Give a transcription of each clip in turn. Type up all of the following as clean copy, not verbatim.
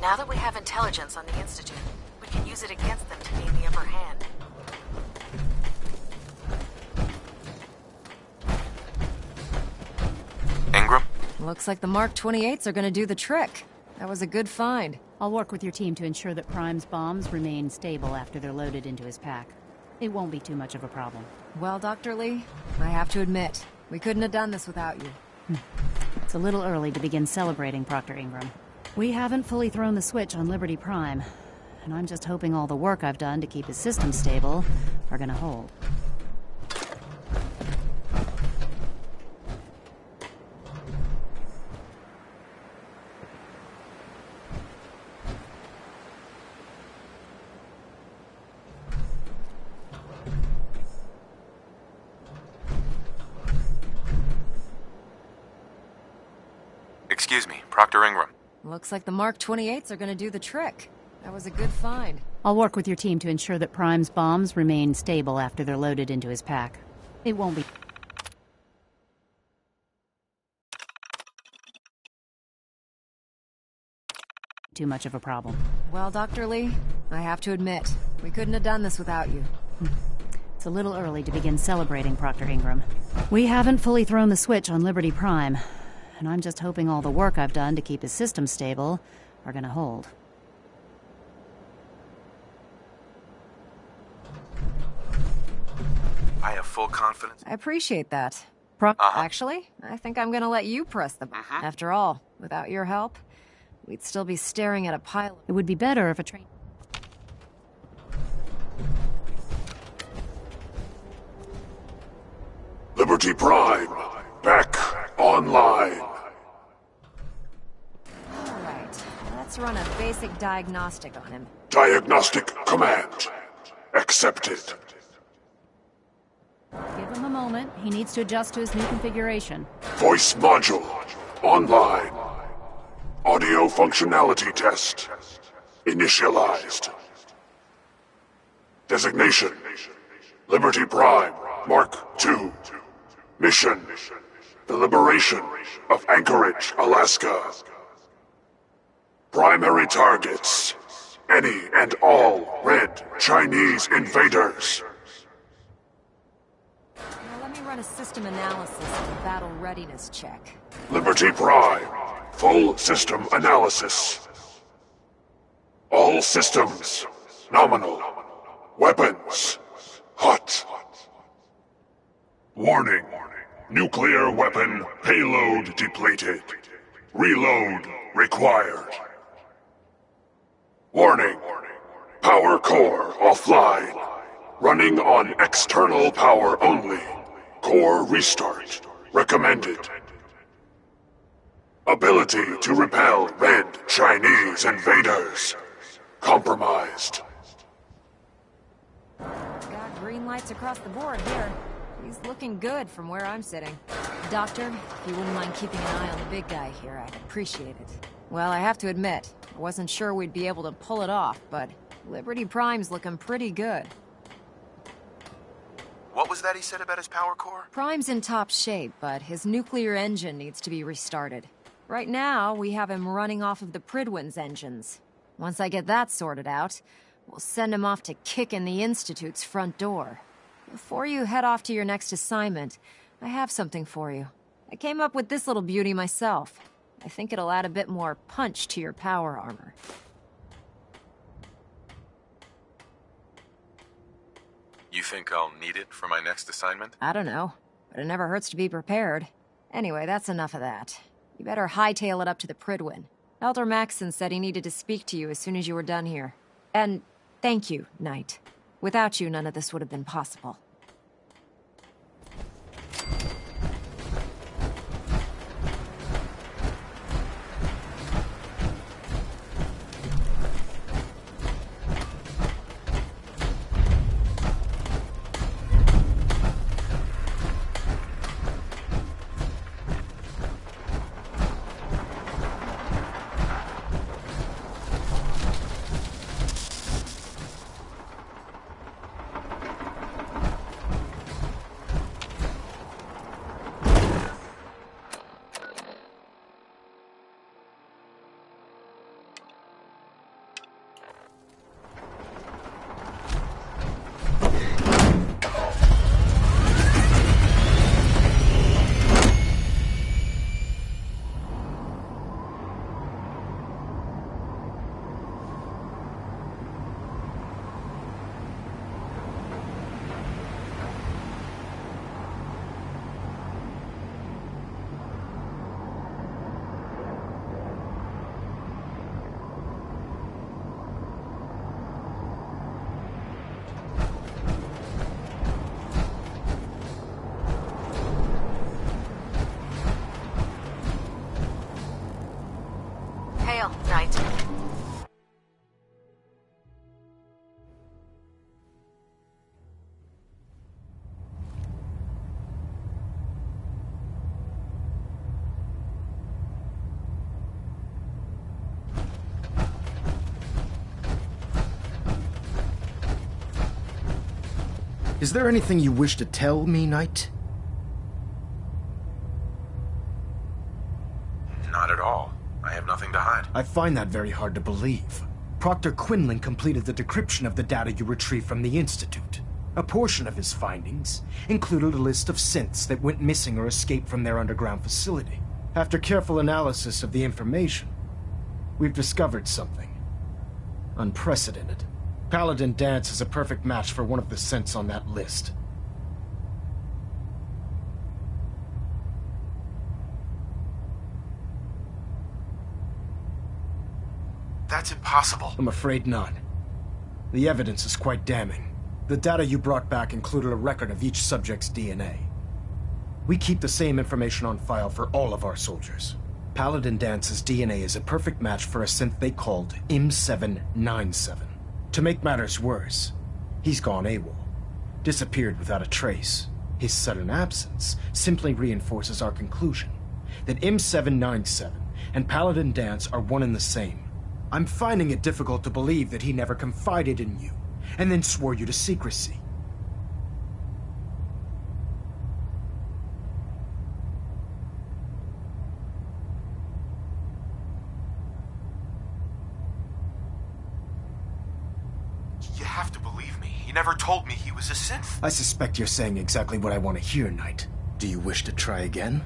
Now that we have intelligence on the Institute, we can use it against them to gain the upper hand. Ingram? Looks like the Mark 28s are gonna do the trick. That was a good find. I'll work with your team to ensure that Prime's bombs remain stable after they're loaded into his pack. It won't be too much of a problem. Well, Dr. Lee, I have to admit, we couldn't have done this without you. It's a little early to begin celebrating, Proctor Ingram. We haven't fully thrown the switch on Liberty Prime, and I'm just hoping all the work I've done to keep his system stable are gonna hold. Excuse me, Proctor Ingram. Looks like the Mark 28s are gonna do the trick. That was a good find. I'll work with your team to ensure that Prime's bombs remain stable after they're loaded into his pack. It won't be too much of a problem. Well, Dr. Lee, I have to admit, we couldn't have done this without you. It's a little early to begin celebrating, Proctor Ingram. We haven't fully thrown the switch on Liberty Prime, and I'm just hoping all the work I've done to keep his system stable are gonna hold. I have full confidence. I appreciate that. Actually, I think I'm gonna let you press the button. After all, without your help, we'd still be staring at a pile. It would be better if a train... Liberty Prime, back online. Alright, let's run a basic diagnostic on him. Diagnostic command accepted. Give him a moment. He needs to adjust to his new configuration. Voice module online. Audio functionality test initialized. Designation: Liberty Prime Mark II. Mission: the liberation of Anchorage, Alaska. Primary targets: any and all red Chinese invaders. Now let me run a system analysis and a battle readiness check. Liberty Prime, full system analysis. All systems nominal. Weapons hot. Warning. Nuclear weapon payload depleted. Reload required. Warning. Power core offline. Running on external power only. Core restart recommended. Ability to repel red Chinese invaders compromised. Got green lights across the board here. He's looking good from where I'm sitting. Doctor, if you wouldn't mind keeping an eye on the big guy here, I'd appreciate it. Well, I have to admit, I wasn't sure we'd be able to pull it off, but Liberty Prime's looking pretty good. What was that he said about his power core? Prime's in top shape, but his nuclear engine needs to be restarted. Right now, we have him running off of the Prydwen's engines. Once I get that sorted out, we'll send him off to kick in the Institute's front door. Before you head off to your next assignment, I have something for you. I came up with this little beauty myself. I think it'll add a bit more punch to your power armor. You think I'll need it for my next assignment? I don't know, but it never hurts to be prepared. Anyway, that's enough of that. You better hightail it up to the Prydwen. Elder Maxson said he needed to speak to you as soon as you were done here. And thank you, Knight. Without you, none of this would have been possible. Is there anything you wish to tell me, Knight? Not at all. I have nothing to hide. I find that very hard to believe. Proctor Quinlan completed the decryption of the data you retrieved from the Institute. A portion of his findings included a list of synths that went missing or escaped from their underground facility. After careful analysis of the information, we've discovered something unprecedented. Paladin Danse is a perfect match for one of the synths on that list. That's impossible. I'm afraid not. The evidence is quite damning. The data you brought back included a record of each subject's DNA. We keep the same information on file for all of our soldiers. Paladin Danse's DNA is a perfect match for a synth they called M797. To make matters worse, he's gone AWOL, disappeared without a trace. His sudden absence simply reinforces our conclusion that M797 and Paladin Danse are one and the same. I'm finding it difficult to believe that he never confided in you, and then swore you to secrecy. You have to believe me. He never told me he was a synth. I suspect you're saying exactly what I want to hear, Knight. Do you wish to try again?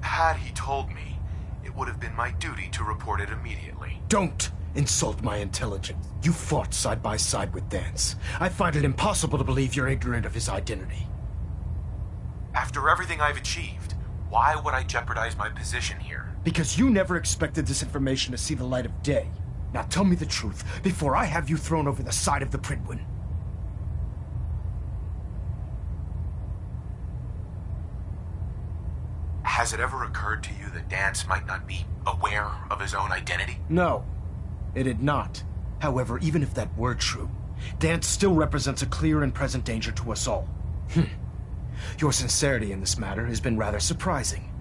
Had he told me, it would have been my duty to report it immediately. Don't insult my intelligence. You fought side by side with Danse. I find it impossible to believe you're ignorant of his identity. After everything I've achieved, why would I jeopardize my position here? Because you never expected this information to see the light of day. Now tell me the truth, before I have you thrown over the side of the Prydwen. Has it ever occurred to you that Danse might not be aware of his own identity? No, it had not. However, even if that were true, Danse still represents a clear and present danger to us all. Your sincerity in this matter has been rather surprising.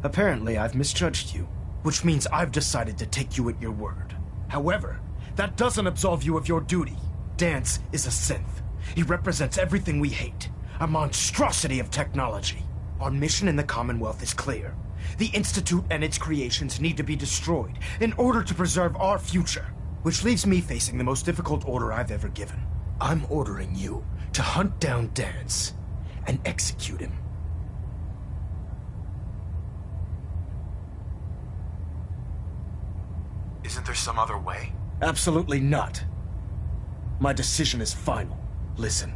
Apparently, I've misjudged you, which means I've decided to take you at your word. However, that doesn't absolve you of your duty. Danse is a synth. He represents everything we hate, a monstrosity of technology. Our mission in the Commonwealth is clear. The Institute and its creations need to be destroyed in order to preserve our future, which leaves me facing the most difficult order I've ever given. I'm ordering you to hunt down Danse and execute him. Isn't there some other way? Absolutely not. My decision is final. Listen,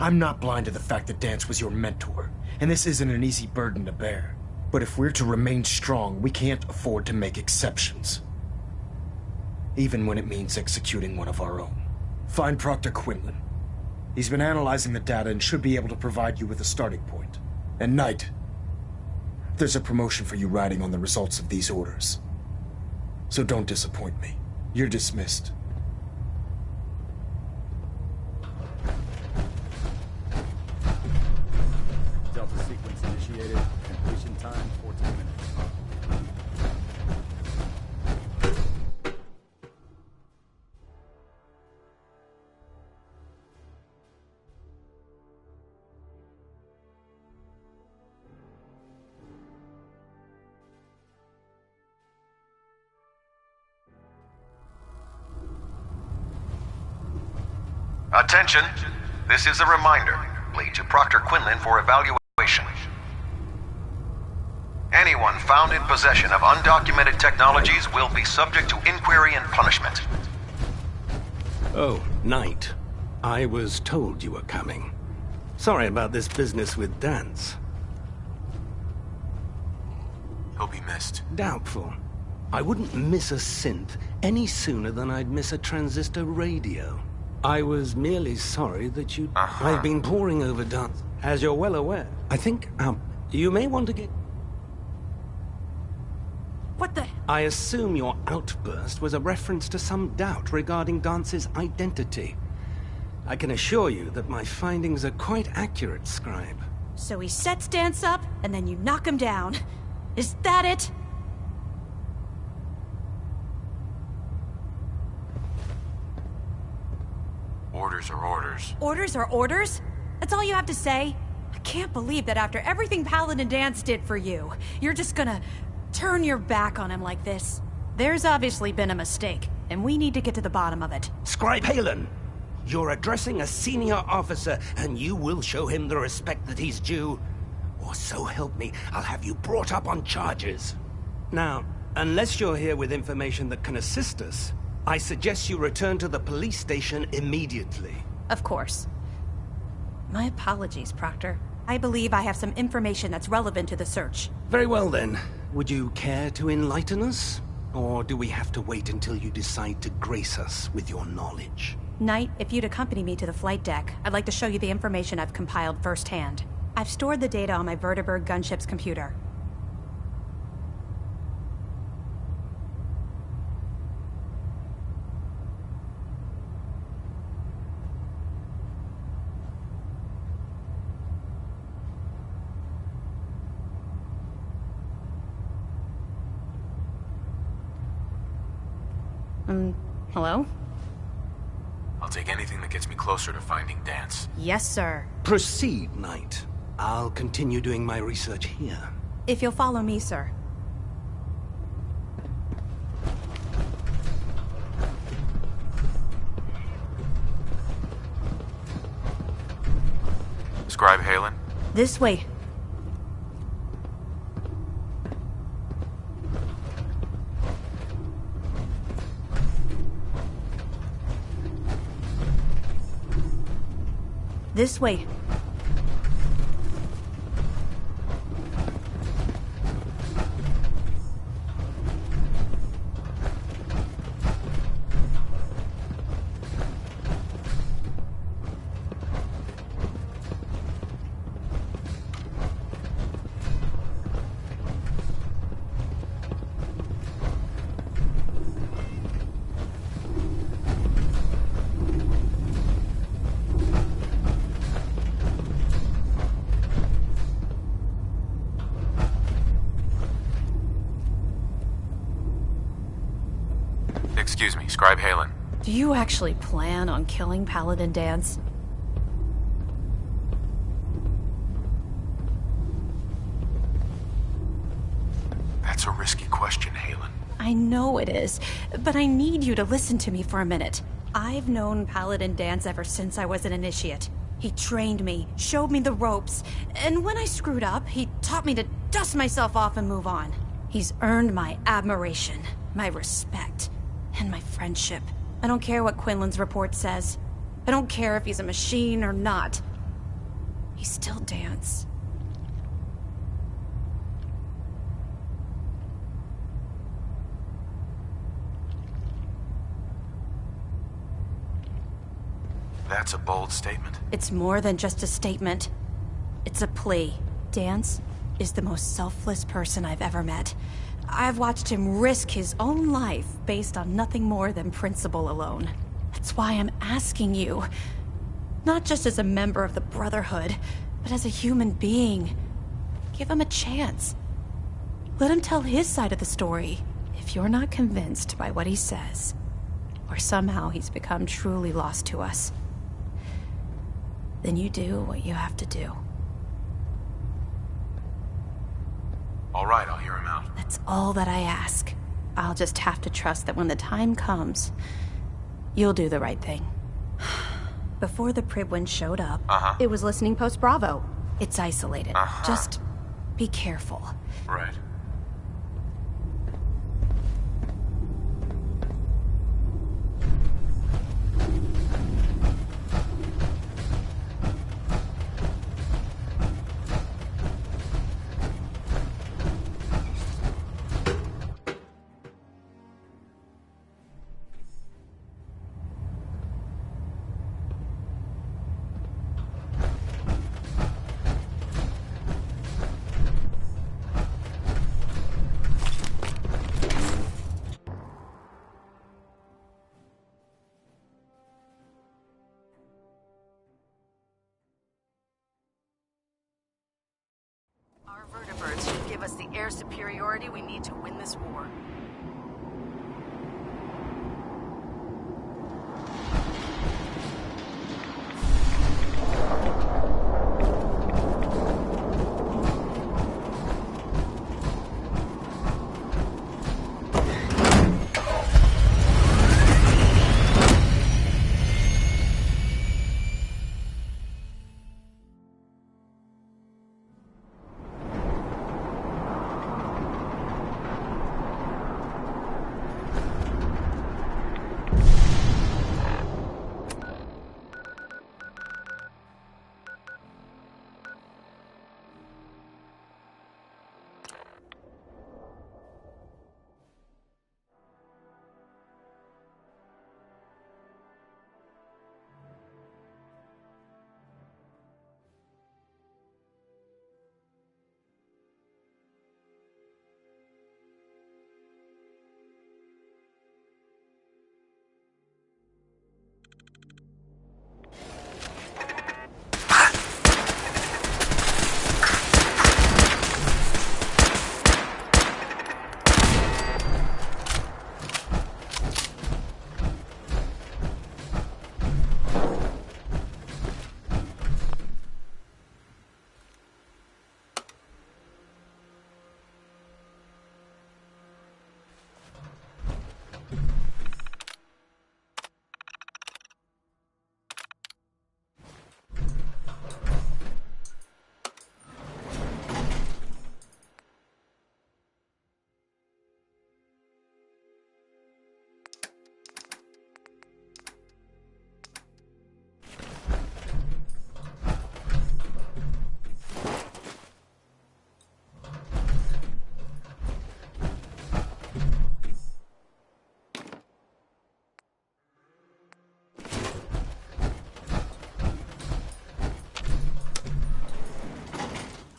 I'm not blind to the fact that Danse was your mentor, and this isn't an easy burden to bear. But if we're to remain strong, we can't afford to make exceptions. Even when it means executing one of our own. Find Proctor Quinlan. He's been analyzing the data and should be able to provide you with a starting point. And Knight, there's a promotion for you riding on the results of these orders. So don't disappoint me. You're dismissed. Delta sequence initiated. Completion time 14 minutes. Attention! This is a reminder. Lead to Proctor Quinlan for evaluation. Anyone found in possession of undocumented technologies will be subject to inquiry and punishment. Oh, Knight. I was told you were coming. Sorry about this business with Danse. He'll be missed. Doubtful. I wouldn't miss a synth any sooner than I'd miss a transistor radio. I was merely sorry that you... I've been poring over Danse. As you're well aware, I think, you may want to get... What the? I assume your outburst was a reference to some doubt regarding Dance's identity. I can assure you that my findings are quite accurate, Scribe. So he sets Danse up, and then you knock him down. Is that it? Orders are orders. Orders are orders? That's all you have to say? I can't believe that after everything Paladin Danse did for you, you're just gonna turn your back on him like this. There's obviously been a mistake, and we need to get to the bottom of it. Scribe Halen, you're addressing a senior officer, and you will show him the respect that he's due. Or so help me, I'll have you brought up on charges. Now, unless you're here with information that can assist us, I suggest you return to the police station immediately. Of course. My apologies, Proctor. I believe I have some information that's relevant to the search. Very well then. Would you care to enlighten us? Or do we have to wait until you decide to grace us with your knowledge? Knight, if you'd accompany me to the flight deck, I'd like to show you the information I've compiled firsthand. I've stored the data on my Vertibird gunship's computer. Hello? I'll take anything that gets me closer to finding Danse. Yes, sir. Proceed, Knight. I'll continue doing my research here. If you'll follow me, sir. Scribe Halen? This way. This way. Excuse me, Scribe Halen. Do you actually plan on killing Paladin Danse? That's a risky question, Halen. I know it is, but I need you to listen to me for a minute. I've known Paladin Danse ever since I was an initiate. He trained me, showed me the ropes, and when I screwed up, he taught me to dust myself off and move on. He's earned my admiration, my respect, and my friendship. I don't care what Quinlan's report says. I don't care if he's a machine or not. He's still Danse. That's a bold statement. It's more than just a statement. It's a plea. Danse is the most selfless person I've ever met. I've watched him risk his own life based on nothing more than principle alone. That's why I'm asking you. Not just as a member of the Brotherhood, but as a human being. Give him a chance. Let him tell his side of the story. If you're not convinced by what he says, or somehow he's become truly lost to us, then you do what you have to do. All right, I'll hear him out. That's all that I ask. I'll just have to trust that when the time comes, you'll do the right thing. Before the Prydwen showed up, it was listening post Bravo. It's isolated. Just be careful. Right. Our vertibirds should give us the air superiority we need to win this war.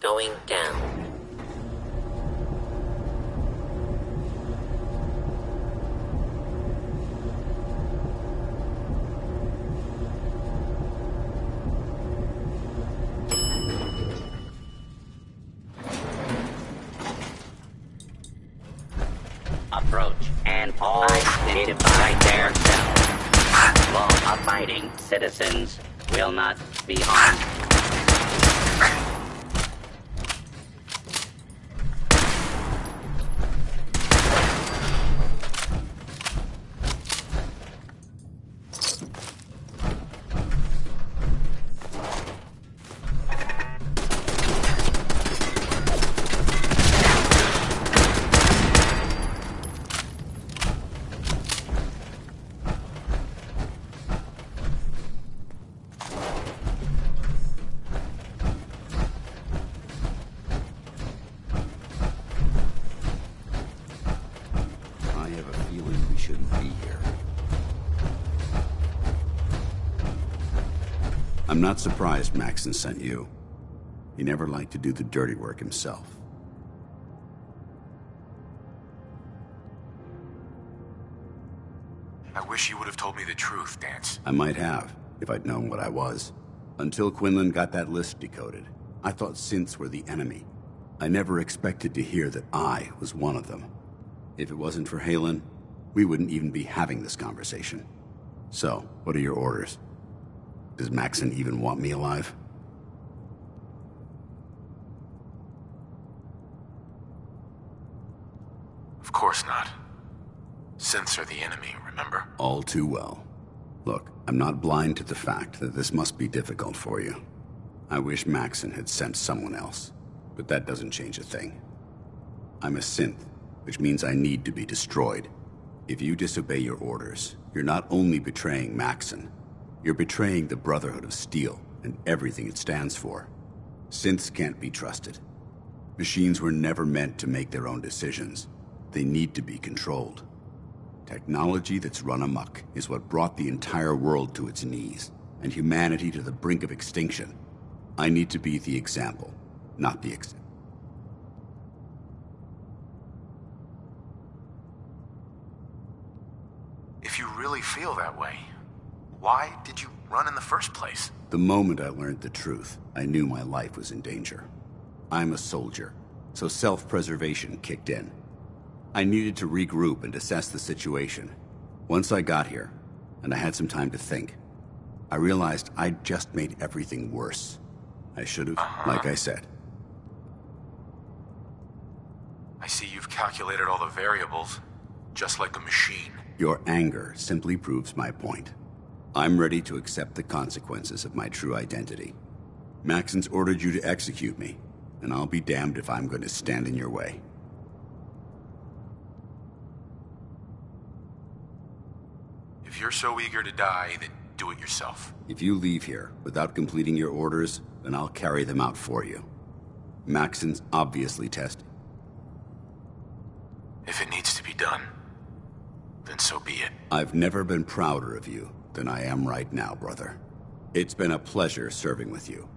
going down. Approach and all identified their selves. Law-abiding citizens will not be harmed. I'm not surprised Maxson sent you. He never liked to do the dirty work himself. I wish you would have told me the truth, Danse. I might have, if I'd known what I was. Until Quinlan got that list decoded, I thought synths were the enemy. I never expected to hear that I was one of them. If it wasn't for Haylen, we wouldn't even be having this conversation. So, what are your orders? Does Maxson even want me alive? Of course not. Synths are the enemy, remember? All too well. Look, I'm not blind to the fact that this must be difficult for you. I wish Maxson had sent someone else, but that doesn't change a thing. I'm a synth, which means I need to be destroyed. If you disobey your orders, you're not only betraying Maxson, you're betraying the Brotherhood of Steel and everything it stands for. Synths can't be trusted. Machines were never meant to make their own decisions. They need to be controlled. Technology that's run amok is what brought the entire world to its knees, and humanity to the brink of extinction. I need to be the example, not the exception. If you really feel that way, why did you run in the first place? The moment I learned the truth, I knew my life was in danger. I'm a soldier, so self-preservation kicked in. I needed to regroup and assess the situation. Once I got here, and I had some time to think, I realized I'd just made everything worse. I should have, like I said. I see you've calculated all the variables, just like a machine. Your anger simply proves my point. I'm ready to accept the consequences of my true identity. Maxson's ordered you to execute me, and I'll be damned if I'm going to stand in your way. If you're so eager to die, then do it yourself. If you leave here without completing your orders, then I'll carry them out for you. Maxson's obviously testing. If it needs to be done, then so be it. I've never been prouder of you than I am right now, brother. It's been a pleasure serving with you.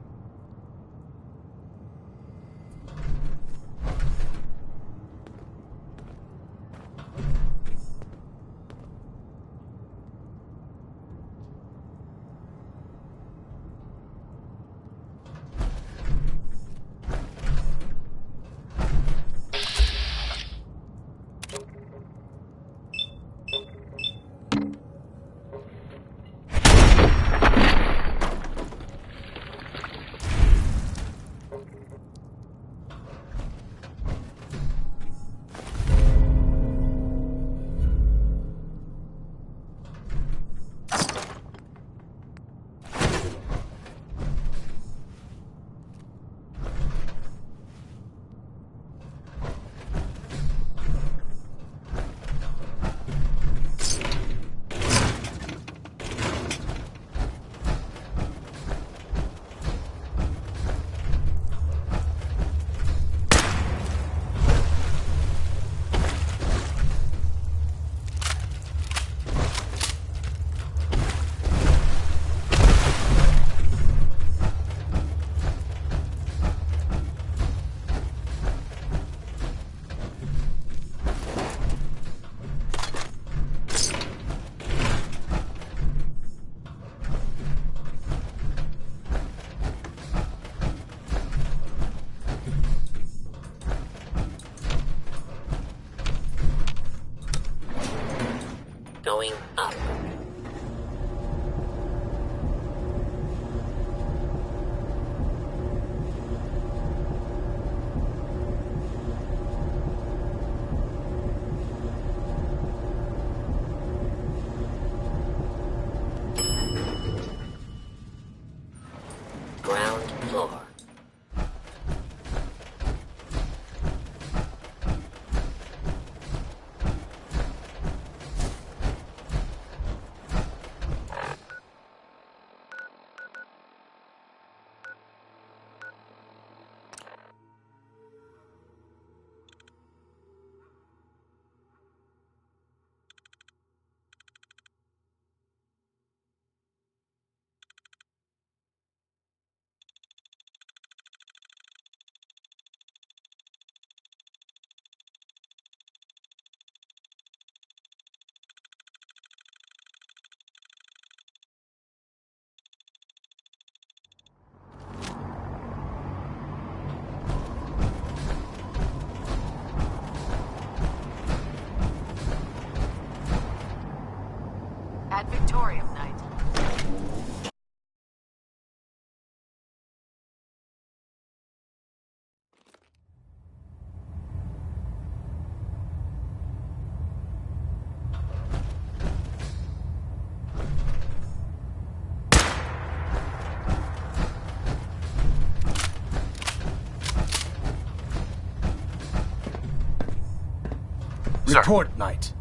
Sir. Report, Knight.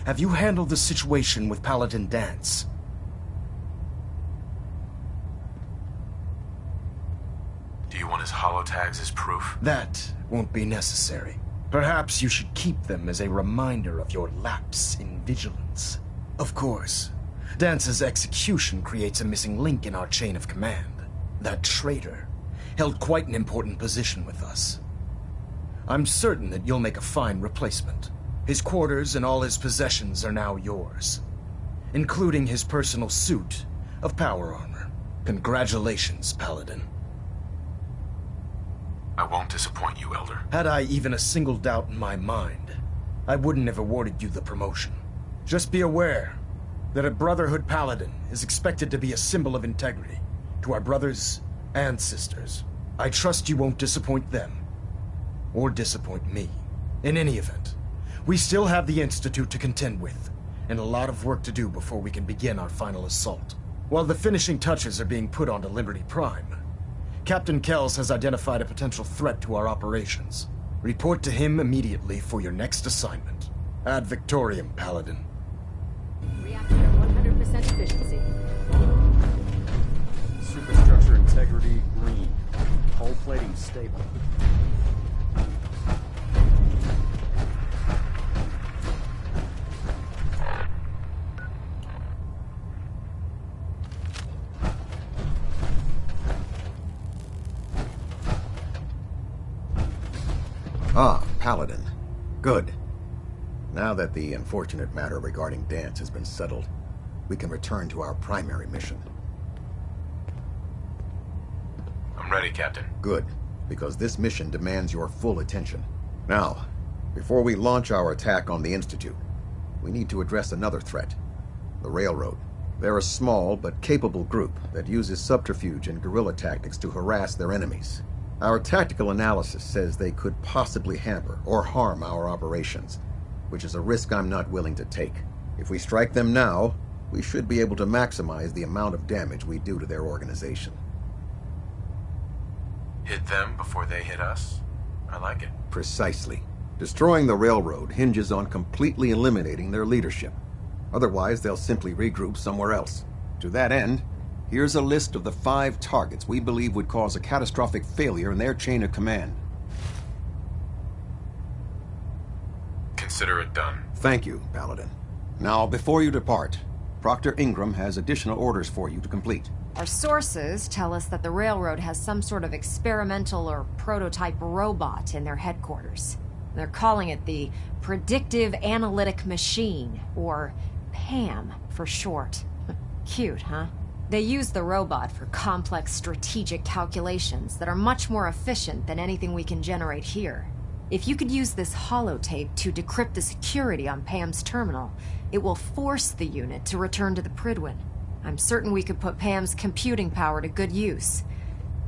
Have you handled the situation with Paladin Danse? Do you want his holotags as proof? That won't be necessary. Perhaps you should keep them as a reminder of your lapse in vigilance. Of course, Dance's execution creates a missing link in our chain of command. That traitor held quite an important position with us. I'm certain that you'll make a fine replacement. His quarters and all his possessions are now yours, including his personal suit of power armor. Congratulations, Paladin. I won't disappoint you, Elder. Had I even a single doubt in my mind, I wouldn't have awarded you the promotion. Just be aware that a Brotherhood Paladin is expected to be a symbol of integrity to our brothers and sisters. I trust you won't disappoint them, or disappoint me. In any event, we still have the Institute to contend with, and a lot of work to do before we can begin our final assault. While the finishing touches are being put onto Liberty Prime, Captain Kells has identified a potential threat to our operations. Report to him immediately for your next assignment. Ad Victoriam, Paladin. Reactor at 100% efficiency. Superstructure integrity green. Hull plating stable. Ah, Paladin. Good. Now that the unfortunate matter regarding Danse has been settled, we can return to our primary mission. I'm ready, Captain. Good, because this mission demands your full attention. Now, before we launch our attack on the Institute, we need to address another threat. The Railroad. They're a small but capable group that uses subterfuge and guerrilla tactics to harass their enemies. Our tactical analysis says they could possibly hamper or harm our operations, which is a risk I'm not willing to take. If we strike them now, we should be able to maximize the amount of damage we do to their organization. Hit them before they hit us? I like it. Precisely. Destroying the railroad hinges on completely eliminating their leadership. Otherwise, they'll simply regroup somewhere else. To that end, here's a list of the 5 targets we believe would cause a catastrophic failure in their chain of command. Consider it done. Thank you, Paladin. Now, before you depart, Proctor Ingram has additional orders for you to complete. Our sources tell us that the Railroad has some sort of experimental or prototype robot in their headquarters. They're calling it the Predictive Analytic Machine, or PAM for short. Cute, huh? They use the robot for complex strategic calculations that are much more efficient than anything we can generate here. If you could use this holotape to decrypt the security on PAM's terminal, it will force the unit to return to the Prydwen. I'm certain we could put PAM's computing power to good use.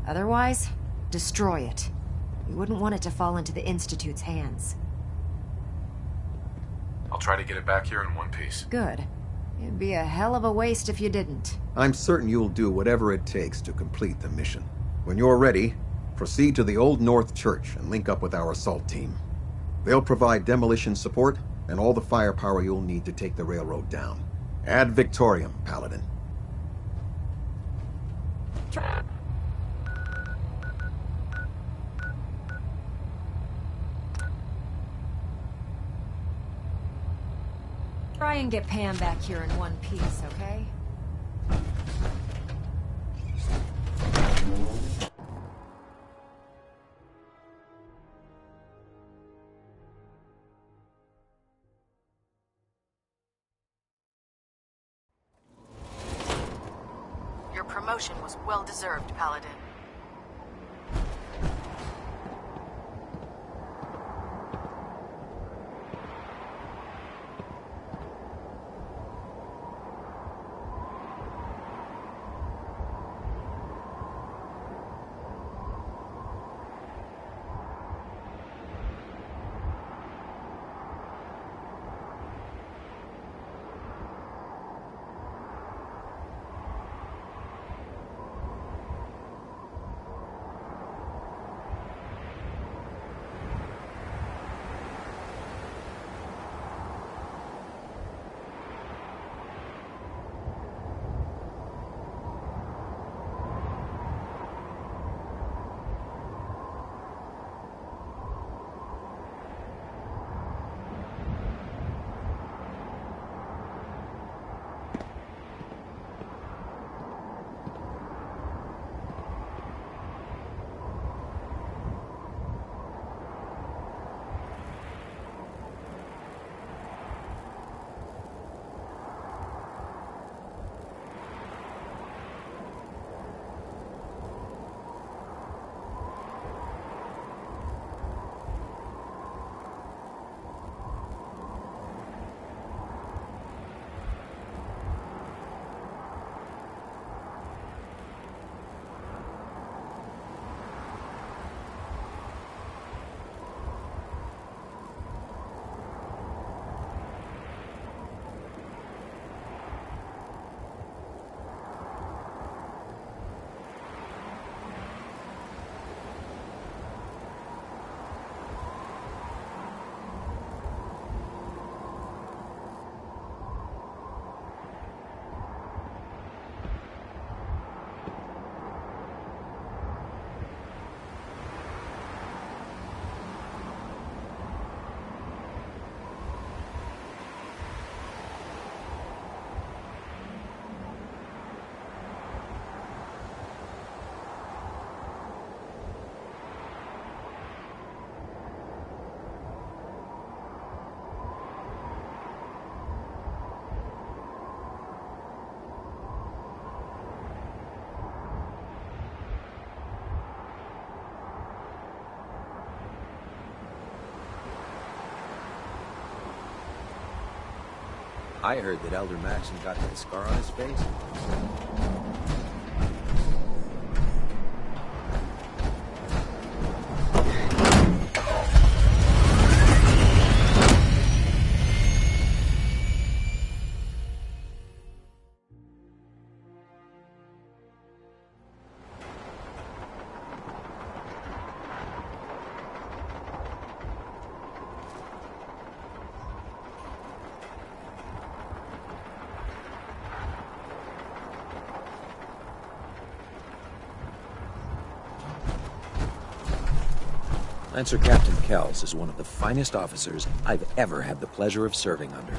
Otherwise, destroy it. We wouldn't want it to fall into the Institute's hands. I'll try to get it back here in one piece. Good. It'd be a hell of a waste if you didn't. I'm certain you'll do whatever it takes to complete the mission. When you're ready, proceed to the Old North Church and link up with our assault team. They'll provide demolition support and all the firepower you'll need to take the railroad down. Ad Victoriam, Paladin. Try and get Pam back here in one piece, okay? Your promotion was well-deserved, Paladin. I heard that Elder Maxson got that scar on his face. Lancer Captain Kells is one of the finest officers I've ever had the pleasure of serving under.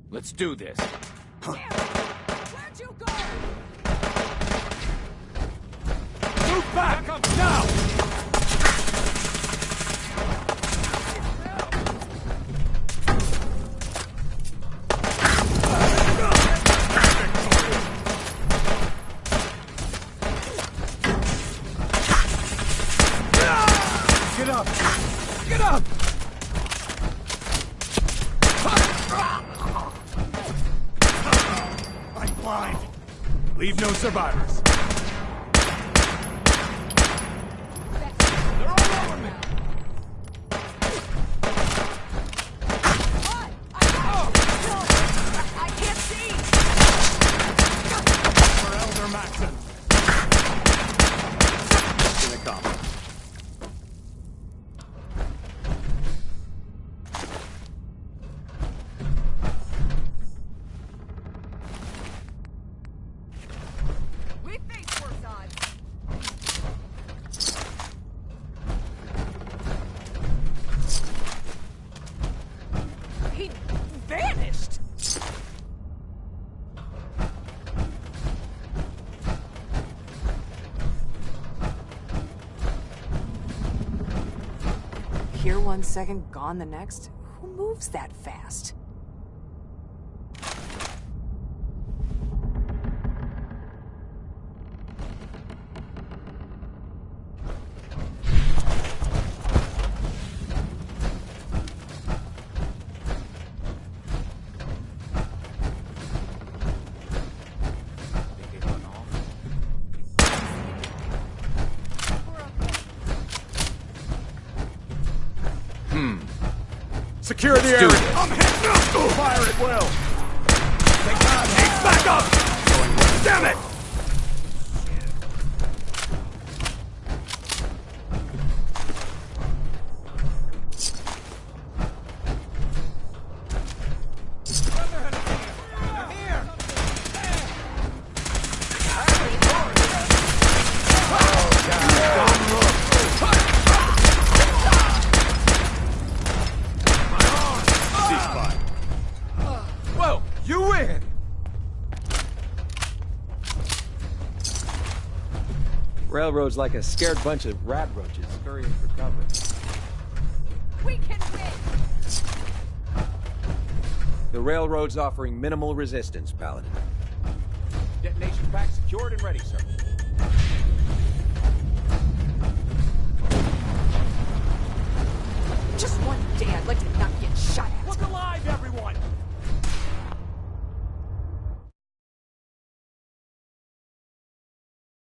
Let's do this. Where'd you go? Move back! Now! Get up! Get up! I'm blind. Leave no survivors. They're all over me. I can't see! For Elder Maxson. Mission accomplished. We face worse odds. He vanished! Here 1 second, gone the next? Who moves that fast? Secure the area. I'm hitting up. Fire at will. Take time. Back up. Damn it. Whoa, you win! Railroad's like a scared bunch of rat roaches scurrying for cover. We can win! The railroad's offering minimal resistance, Paladin. Detonation pack secured and ready, sir.